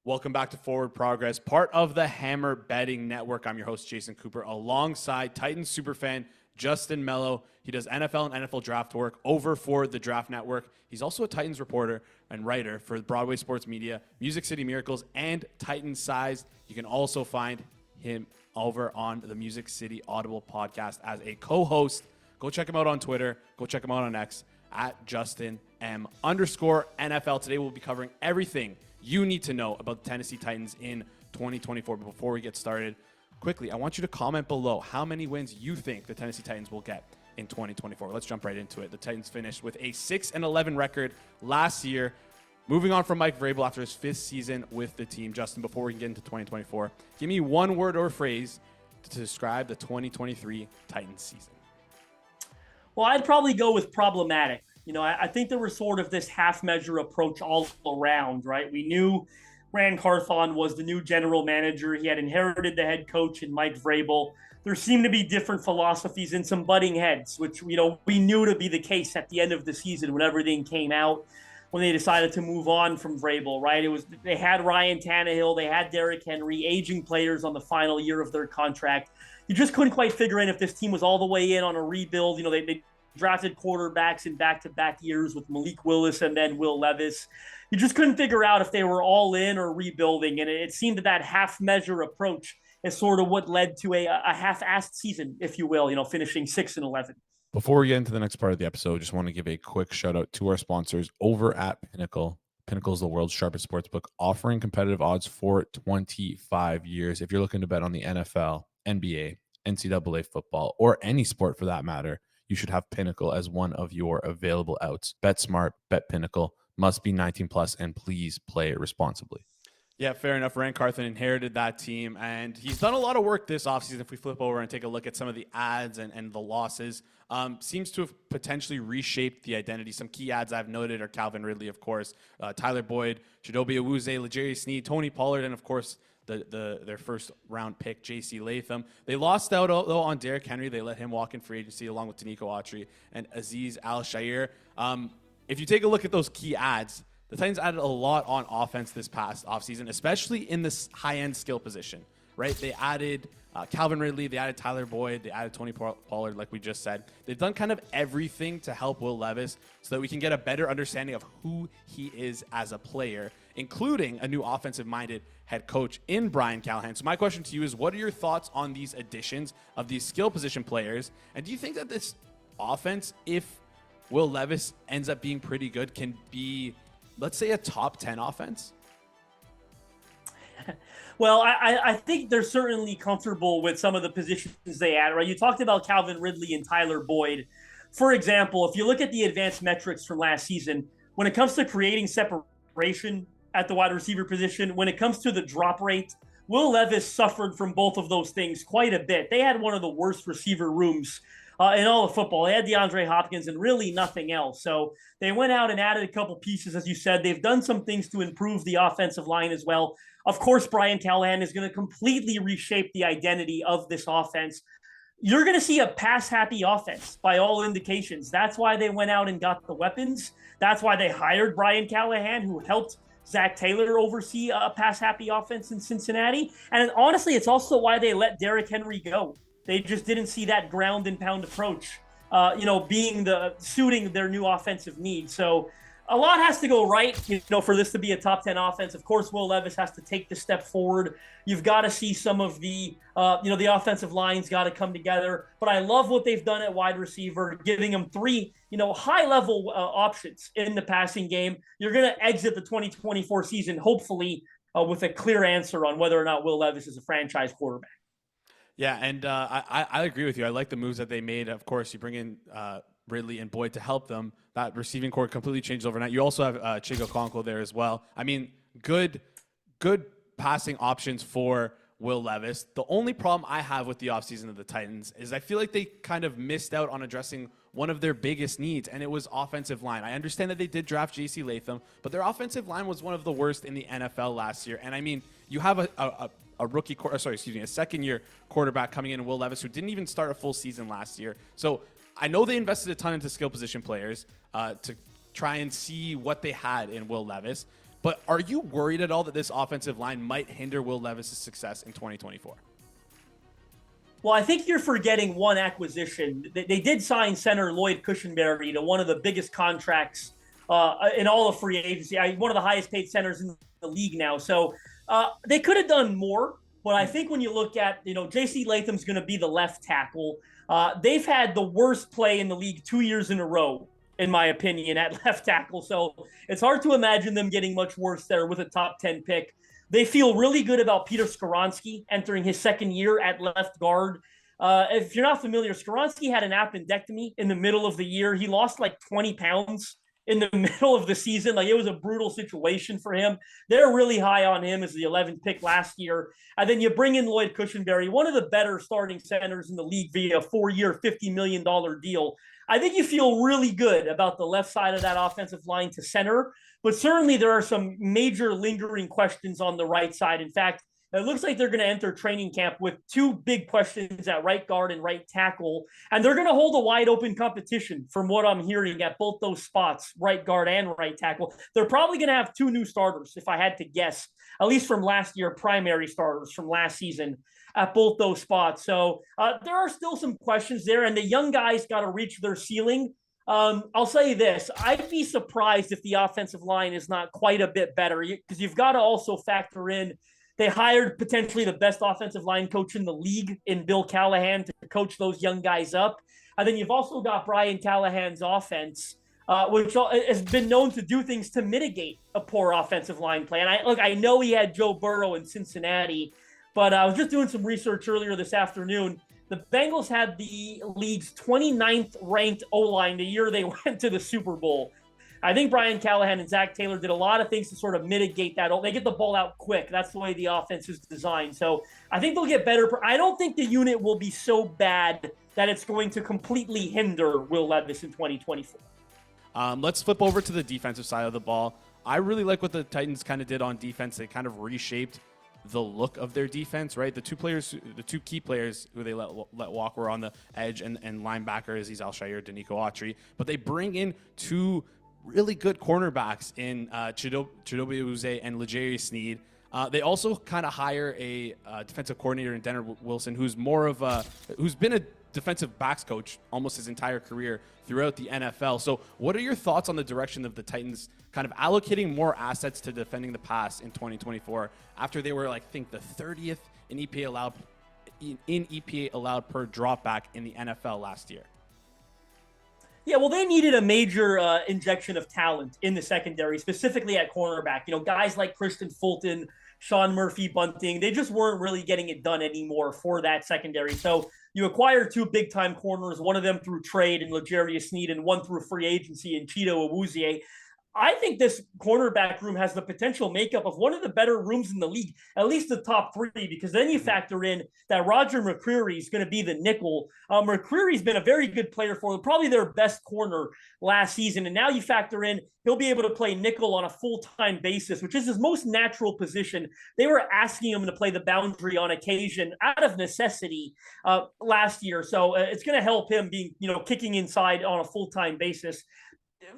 Welcome back to Forward Progress, part of the Hammer Betting Network. I'm your host, Jason Cooper, alongside Titans superfan Justin Melo. He does NFL and NFL draft work over for the Draft Network. He's also a Titans reporter and writer for Broadway Sports Media, Music City Miracles, and Titans Sized. You can also find him over on the Music City Audible podcast as a co-host. Go check him out on Twitter. Go check him out on X at JustinM_NFL. Today we'll be covering everything you need to know about the Tennessee Titans in 2024. But before we get started, quickly, I want you to comment below how many wins you think the Tennessee Titans will get in 2024. Let's jump right into it. The Titans finished with a 6-11 record last year. Moving on from Mike Vrabel after his 5th season with the team. Justin, before we get into 2024, give me one word or phrase to describe the 2023 Titans season. Well, I'd probably go with problematic. I think there was sort of this half-measure approach all around, right? We knew Ran Carthon was the new general manager. He had inherited the head coach in Mike Vrabel. There seemed to be different philosophies and some butting heads, which, we knew to be the case at the end of the season when everything came out, when they decided to move on from Vrabel, right? They had Ryan Tannehill, they had Derrick Henry, aging players on the final year of their contract. You just couldn't quite figure in if this team was all the way in on a rebuild. They drafted quarterbacks in back-to-back years with Malik Willis and then Will Levis. You just couldn't figure out if they were all in or rebuilding, and it seemed that half-measure approach is sort of what led to a half-assed season, if you will, finishing 6-11. Before we get into the next part of the episode, just want to give a quick shout-out to our sponsors over at Pinnacle. Pinnacle is the world's sharpest sportsbook, offering competitive odds for 25 years. If you're looking to bet on the NFL, NBA, NCAA football, or any sport for that matter, you should have Pinnacle as one of your available outs. Bet smart, bet Pinnacle. Must be 19 plus, and please play responsibly. Yeah, fair enough. Ran Carthon inherited that team, and he's done a lot of work this offseason. If we flip over and take a look at some of the ads and the losses, seems to have potentially reshaped the identity. Some key ads I've noted are Calvin Ridley, of course, Tyler Boyd, Chidobe Awuzie, L'Jarius Sneed, Tony Pollard, and, of course, their first round pick, JC Latham. They lost out though on Derrick Henry. They let him walk in free agency along with Danico Autry and Azeez Al-Shaair. If you take a look at those key ads, the Titans added a lot on offense this past offseason, especially in this high-end skill position, right? They added Calvin Ridley, they added Tyler Boyd, they added Tony Pollard, like we just said. They've done kind of everything to help Will Levis so that we can get a better understanding of who he is as a player, including a new offensive-minded head coach in Brian Callahan. So my question to you is, what are your thoughts on these additions of these skill position players? And do you think that this offense, if Will Levis ends up being pretty good, can be, let's say, a top 10 offense? Well, I think they're certainly comfortable with some of the positions they add, right? You talked about Calvin Ridley and Tyler Boyd. For example, if you look at the advanced metrics from last season, when it comes to creating separation at the wide receiver position, when it comes to the drop rate, Will Levis suffered from both of those things quite a bit. They had one of the worst receiver rooms in all of football. They had DeAndre Hopkins and really nothing else. So they went out and added a couple pieces, as you said. They've done some things to improve the offensive line as well. Of course, Brian Callahan is going to completely reshape the identity of this offense. You're going to see a pass-happy offense by all indications. That's why they went out and got the weapons. That's why they hired Brian Callahan, who helped Zach Taylor oversee a pass-happy offense in Cincinnati. And honestly, it's also why they let Derrick Henry go. They just didn't see that ground and pound approach, suiting their new offensive needs. So a lot has to go right, for this to be a top 10 offense. Of course, Will Levis has to take the step forward. You've got to see some of the offensive lines got to come together. But I love what they've done at wide receiver, giving them 3, high-level options in the passing game. You're going to exit the 2024 season, hopefully, with a clear answer on whether or not Will Levis is a franchise quarterback. Yeah, and I agree with you. I like the moves that they made. Of course, you bring in Ridley and Boyd to help them. That receiving core completely changed overnight. You also have Chigo Okonkwo there as well. I mean, good passing options for Will Levis. The only problem I have with the offseason of the Titans is I feel like they kind of missed out on addressing one of their biggest needs, and it was offensive line. I understand that they did draft JC Latham, but their offensive line was one of the worst in the NFL last year. And I mean, you have a second-year quarterback coming in, Will Levis, who didn't even start a full season last year. So I know they invested a ton into skill position players to try and see what they had in Will Levis. But are you worried at all that this offensive line might hinder Will Levis' success in 2024? Well, I think you're forgetting one acquisition. They did sign center Lloyd Cushenberry to one of the biggest contracts in all of free agency. One of the highest paid centers in the league now. So they could have done more. But I think when you look at, JC Latham's going to be the left tackle. They've had the worst play in the league 2 years in a row, in my opinion, at left tackle. So it's hard to imagine them getting much worse there with a top 10 pick. They feel really good about Peter Skoronski entering his second year at left guard. If you're not familiar, Skoronski had an appendectomy in the middle of the year. He lost like 20 pounds in the middle of the season. Like, it was a brutal situation for him. They're really high on him as the 11th pick last year. And then you bring in Lloyd Cushenberry, one of the better starting centers in the league, via a 4-year, $50 million deal. I think you feel really good about the left side of that offensive line to center, but certainly there are some major lingering questions on the right side. In fact, it looks like they're going to enter training camp with two big questions at right guard and right tackle, and they're going to hold a wide open competition from what I'm hearing at both those spots, right guard and right tackle. They're probably going to have two new starters, if I had to guess, at least from last year, primary starters from last season at both those spots. So there are still some questions there, and the young guys got to reach their ceiling. I'll say this. I'd be surprised if the offensive line is not quite a bit better, because you've got to also factor in they hired potentially the best offensive line coach in the league in Bill Callahan to coach those young guys up. And then you've also got Brian Callahan's offense, which has been known to do things to mitigate a poor offensive line play. And I know he had Joe Burrow in Cincinnati, but I was just doing some research earlier this afternoon. The Bengals had the league's 29th ranked O-line the year they went to the Super Bowl. I think Brian Callahan and Zach Taylor did a lot of things to sort of mitigate that. They get the ball out quick. That's the way the offense is designed. So I think they'll get better. I don't think the unit will be so bad that it's going to completely hinder Will Levis in 2024. Let's flip over to the defensive side of the ball. I really like what the Titans kind of did on defense. They kind of reshaped the look of their defense, right? The two key players who they let walk were on the edge and linebacker Azeez Al-Shaair, Danico Autry. But they bring in two really good cornerbacks in Chidobe Awuzie and L'Jarius Sneed. They also kind of hire a defensive coordinator in Denner Wilson, who's been a defensive backs coach almost his entire career throughout the NFL. So what are your thoughts on the direction of the Titans kind of allocating more assets to defending the pass in 2024 after they were, I think, the 30th in EPA allowed per drop back in the NFL last year? Yeah, well, they needed a major injection of talent in the secondary, specifically at cornerback. Guys like Christian Fulton, Sean Murphy-Bunting, they just weren't really getting it done anymore for that secondary. So you acquire two big-time corners, one of them through trade in L'Jarius Sneed and one through free agency in Chido Awuzie. I think this cornerback room has the potential makeup of one of the better rooms in the league, at least the top three, because then you factor in that Roger McCreary is going to be the nickel. McCreary's been a very good player for them, probably their best corner last season. And now you factor in he'll be able to play nickel on a full-time basis, which is his most natural position. They were asking him to play the boundary on occasion out of necessity last year. So it's going to help him being, kicking inside on a full-time basis.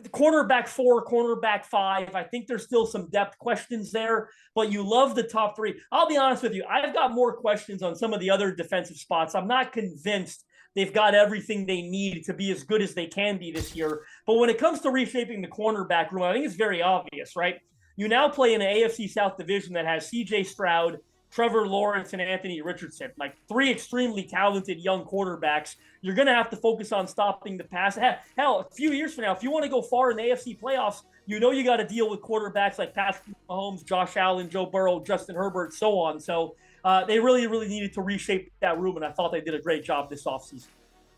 Cornerback 4, cornerback 5. I think there's still some depth questions there, but you love the top three. I'll be honest with you. I've got more questions on some of the other defensive spots. I'm not convinced they've got everything they need to be as good as they can be this year. But when it comes to reshaping the cornerback room, I think it's very obvious, right? You now play in an AFC South division that has CJ Stroud, Trevor Lawrence, and Anthony Richardson, like three extremely talented young quarterbacks. You're going to have to focus on stopping the pass. Hell, a few years from now, if you want to go far in the AFC playoffs, you got to deal with quarterbacks like Patrick Mahomes, Josh Allen, Joe Burrow, Justin Herbert, so on. So they really, really needed to reshape that room, and I thought they did a great job this offseason.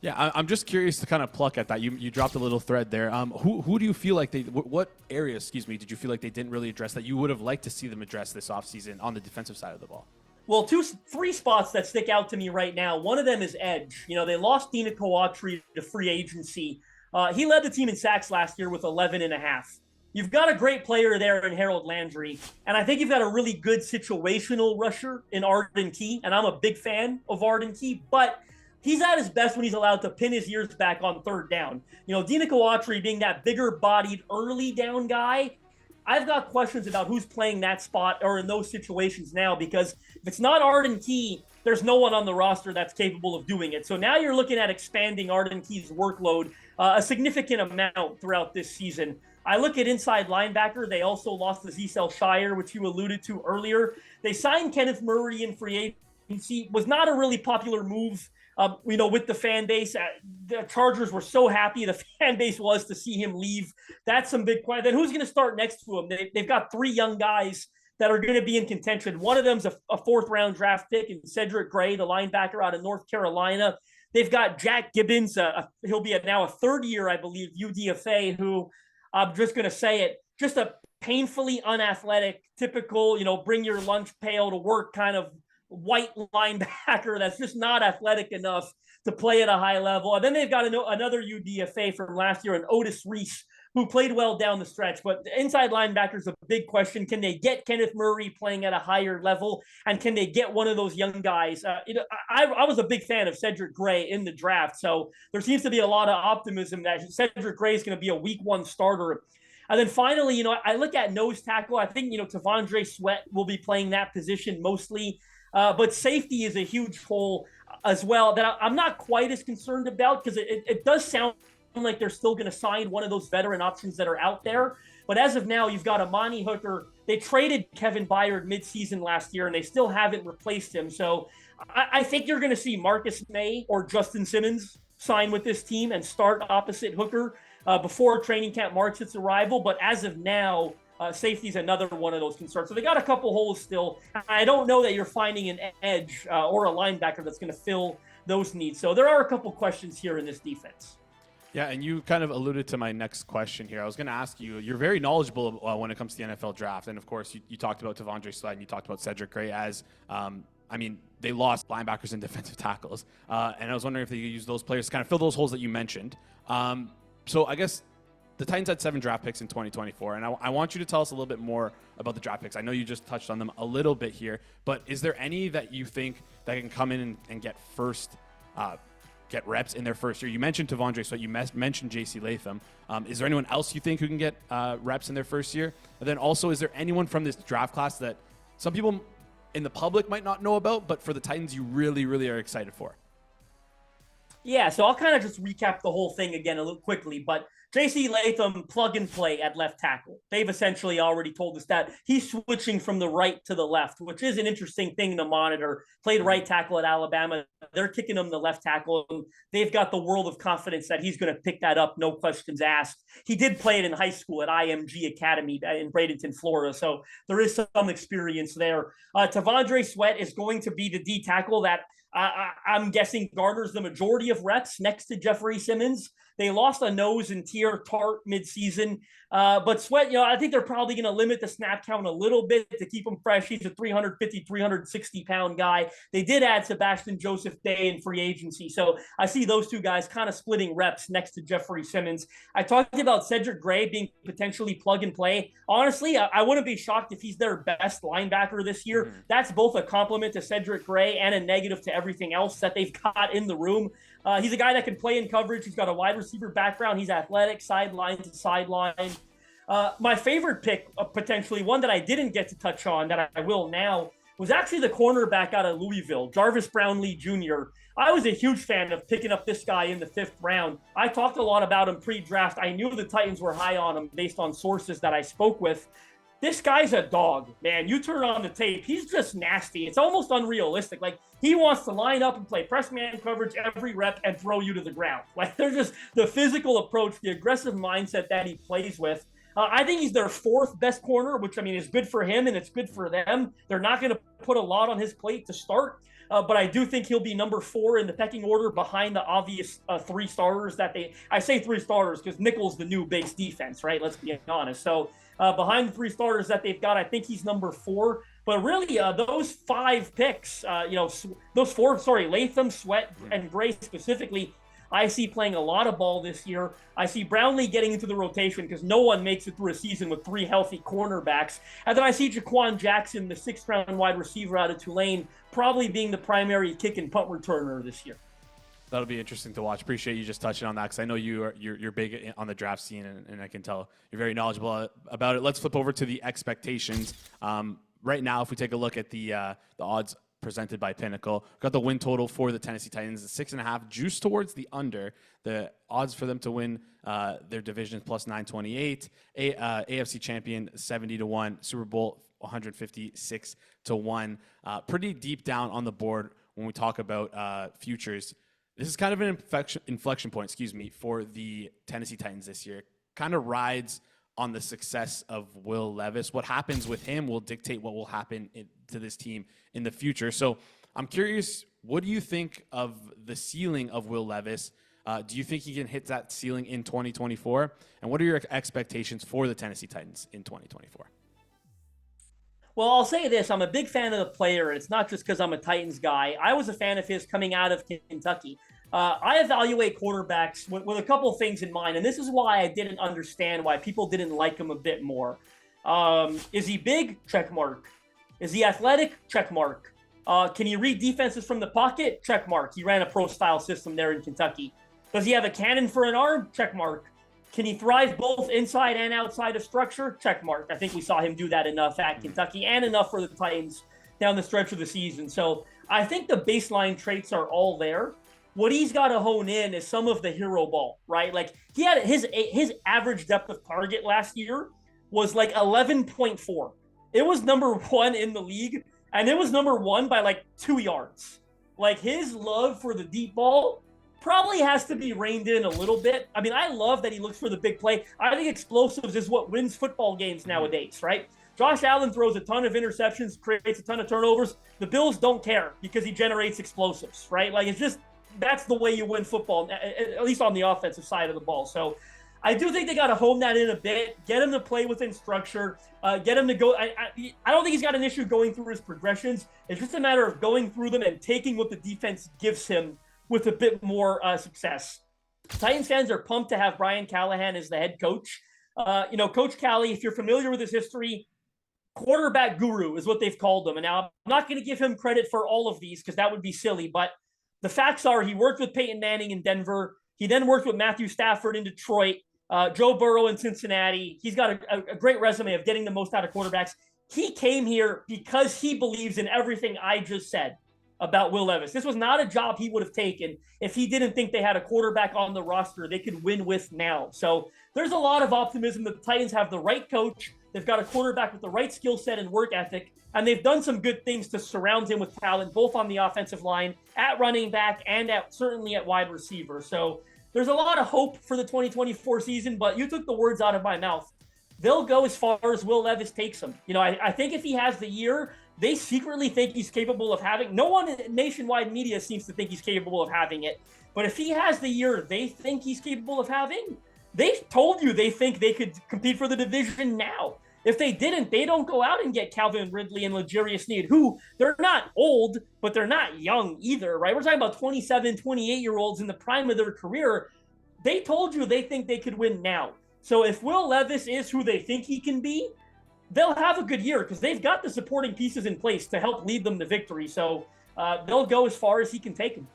Yeah, I'm just curious to kind of pluck at that. You dropped a little thread there. Who do you feel like what areas, did you feel like they didn't really address that you would have liked to see them address this offseason on the defensive side of the ball? Well, three spots that stick out to me right now. One of them is edge. They lost Danico Autry to free agency. He led the team in sacks last year with 11.5. You've got a great player there in Harold Landry, and I think you've got a really good situational rusher in Arden Key, and I'm a big fan of Arden Key, but he's at his best when he's allowed to pin his ears back on third down. Danico Autry being that bigger-bodied early down guy, I've got questions about who's playing that spot or in those situations now, because if it's not Arden Key, there's no one on the roster that's capable of doing it. So now you're looking at expanding Arden Key's workload a significant amount throughout this season. I look at inside linebacker. They also lost to Zecel Shire, which you alluded to earlier. They signed Kenneth Murray in free agency. Was not a really popular move, with the fan base. The Chargers were so happy the fan base was to see him leave. That's some big question. Then who's going to start next to him? They've got three young guys that are going to be in contention. One of them's a fourth-round draft pick in Cedric Gray, the linebacker out of North Carolina. They've got Jack Gibbons. He'll be now a third year, I believe, UDFA, who I'm just going to say it, just a painfully unathletic, typical, bring your lunch pail to work kind of white linebacker that's just not athletic enough to play at a high level. And then they've got another UDFA from last year, an Otis Reese, who played well down the stretch. But the inside linebacker is a big question. Can they get Kenneth Murray playing at a higher level? And can they get one of those young guys? I was a big fan of Cedric Gray in the draft. So there seems to be a lot of optimism that Cedric Gray is going to be a week one starter. And then finally, I look at nose tackle. I think, T'Vondre Sweat will be playing that position mostly. But safety is a huge hole as well that I'm not quite as concerned about, because it does sound like they're still going to sign one of those veteran options that are out there. But as of now, you've got Amani Hooker. They traded Kevin Byard midseason last year, and they still haven't replaced him. So I think you're going to see Marcus May or Justin Simmons sign with this team and start opposite Hooker before training camp marks its arrival. But as of now, safety is another one of those concerns. So they got a couple holes still. I don't know that you're finding an edge or a linebacker that's going to fill those needs. So there are a couple questions here in this defense. Yeah, and you kind of alluded to my next question here. I was going to ask you, you're very knowledgeable when it comes to the NFL draft. And, of course, you talked about T'Vondre Sweat and you talked about Cedric Gray as, they lost linebackers and defensive tackles. And I was wondering if they could use those players to kind of fill those holes that you mentioned. So I guess the Titans had 7 draft picks in 2024, and I want you to tell us a little bit more about the draft picks. I know you just touched on them a little bit here, but is there any that you think that can come in and get reps in their first year? You mentioned T'Vondre Sweat, you mentioned JC Latham. Is there anyone else you think who can get reps in their first year? And then also, is there anyone from this draft class that some people in the public might not know about, but for the Titans you really, really are excited for? Yeah, so I'll kind of just recap the whole thing again a little quickly, but JC Latham, plug and play at left tackle. They've essentially already told us that he's switching from the right to the left, which is an interesting thing to monitor. Played right tackle at Alabama. They're kicking him the left tackle. And they've got the world of confidence that he's going to pick that up, no questions asked. He did play it in high school at IMG Academy in Bradenton, Florida, so there is some experience there. T'Vondre Sweat is going to be the D tackle that I'm guessing garners the majority of reps next to Jeffrey Simmons. They lost a nose and Tier Tart midseason. But Sweat, I think they're probably going to limit the snap count a little bit to keep him fresh. He's a 350, 360-pound guy. They did add Sebastian Joseph Day in free agency. So I see those two guys kind of splitting reps next to Jeffrey Simmons. I talked about Cedric Gray being potentially plug and play. Honestly, I wouldn't be shocked if he's their best linebacker this year. Mm-hmm. That's both a compliment to Cedric Gray and a negative to everything else that they've got in the room. He's a guy that can play in coverage. He's got a wide receiver background. He's athletic, sideline to sideline. My favorite pick, potentially one that I didn't get to touch on that I will now, was actually the cornerback out of Louisville, Jarvis Brownlee Jr. I was a huge fan of picking up this guy in the 5th round. I talked a lot about him pre-draft. I knew the Titans were high on him based on sources that I spoke with. This guy's a dog, man. You turn on the tape, he's just nasty. It's almost unrealistic. Like, he wants to line up and play press man coverage every rep and throw you to the ground. Like, there's just the physical approach, the aggressive mindset that he plays with. I think he's their 4th best corner, which, is good for him and it's good for them. They're not going to put a lot on his plate to start. But I do think he'll be number 4 in the pecking order behind the obvious 3 starters that I say 3 starters because nickel's the new base defense, right? Let's be honest. So behind the 3 starters that they've got, I think he's number 4. But really, those 5 picks, those 4, Latham, Sweat, and Gray specifically, I see playing a lot of ball this year. I see Brownlee getting into the rotation because no one makes it through a season with 3 healthy cornerbacks. And then I see Jaquan Jackson, the 6th-round wide receiver out of Tulane, probably being the primary kick and punt returner this year. That'll be interesting to watch. Appreciate you just touching on that because I know you're big on the draft scene, and I can tell you're very knowledgeable about it. Let's flip over to the expectations. Right now, if we take a look at the odds presented by Pinnacle, we've got the win total for the Tennessee Titans at 6.5, juice towards the under. The odds for them to win their division is plus 928. AFC champion 70-1, Super Bowl 156-1. Pretty deep down on the board when we talk about futures. This is kind of an inflection point, for the Tennessee Titans this year. Kind of rides on the success of Will Levis. What happens with him will dictate what will happen to this team in the future. So I'm curious, what do you think of the ceiling of Will Levis? Do you think he can hit that ceiling in 2024? And what are your expectations for the Tennessee Titans in 2024? Well, I'll say this. I'm a big fan of the player, and it's not just because I'm a Titans guy. I was a fan of his coming out of Kentucky. I evaluate quarterbacks with a couple of things in mind, and this is why I didn't understand why people didn't like him a bit more. Is he big? Check mark. Is he athletic? Check mark. Can he read defenses from the pocket? Check mark. He ran a pro-style system there in Kentucky. Does he have a cannon for an arm? Check mark. Can he thrive both inside and outside of structure? Check mark. I think we saw him do that enough at Kentucky and enough for the Titans down the stretch of the season. So I think the baseline traits are all there. What he's got to hone in is some of the hero ball, right? Like he had his average depth of target last year was like 11.4. It was number 1 in the league, and it was number 1 by like 2 yards. Like his love for the deep ball probably has to be reined in a little bit. I mean, I love that he looks for the big play. I think explosives is what wins football games nowadays, right? Josh Allen throws a ton of interceptions, creates a ton of turnovers. The Bills don't care because he generates explosives, right? Like it's just, that's the way you win football, at least on the offensive side of the ball. So I do think they got to hone that in a bit, get him to play within structure, get him to go. I don't think he's got an issue going through his progressions. It's just a matter of going through them and taking what the defense gives him with a bit more success. Titans fans are pumped to have Brian Callahan as the head coach. Coach Callie, if you're familiar with his history, quarterback guru is what they've called him. And now I'm not going to give him credit for all of these because that would be silly, but the facts are he worked with Peyton Manning in Denver. He then worked with Matthew Stafford in Detroit, Joe Burrow in Cincinnati. He's got a great resume of getting the most out of quarterbacks. He came here because he believes in everything I just said about Will Levis. This was not a job he would have taken if he didn't think they had a quarterback on the roster they could win with now. So there's a lot of optimism that the Titans have the right coach. They've got a quarterback with the right skill set and work ethic, and they've done some good things to surround him with talent, both on the offensive line, at running back, and certainly at wide receiver. So there's a lot of hope for the 2024 season, but you took the words out of my mouth. They'll go as far as Will Levis takes them. I think if he has the year they secretly think he's capable of having, no one in nationwide media seems to think he's capable of having it. But if he has the year they think he's capable of having, they've told you they think they could compete for the division now. If they didn't, they don't go out and get Calvin Ridley and L'Jarius Sneed, who they're not old, but they're not young either, right? We're talking about 27, 28-year-olds in the prime of their career. They told you they think they could win now. So if Will Levis is who they think he can be, they'll have a good year because they've got the supporting pieces in place to help lead them to victory. So they'll go as far as he can take them.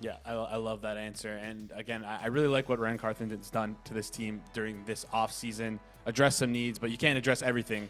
Yeah, I love that answer. And again, I really like what Ryan Carthenton's done to this team during this offseason. Address some needs, but you can't address everything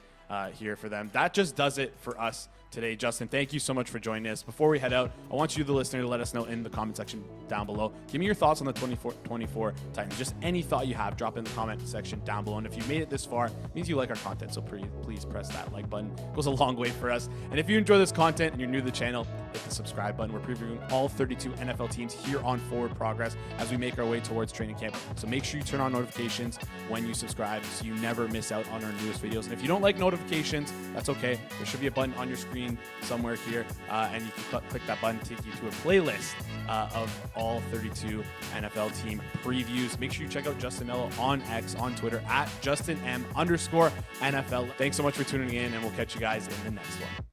here for them. That just does it for us today. Justin, thank you so much for joining us. Before we head out, I want you, the listener, to let us know in the comment section down below. Give me your thoughts on the 24 Titans. Just any thought you have, drop in the comment section down below. And if you made it this far, it means you like our content. So please press that like button. It goes a long way for us. And if you enjoy this content and you're new to the channel, hit the subscribe button. We're previewing all 32 NFL teams here on Forward Progress as we make our way towards training camp. So make sure you turn on notifications when you subscribe so you never miss out on our newest videos. And if you don't like notifications, that's okay. There should be a button on your screen somewhere here, and you can click that button to take you to a playlist of all 32 NFL team previews. Make sure you check out Justin Melo on X, on Twitter, at JustinM_NFL. Thanks so much for tuning in, and we'll catch you guys in the next one.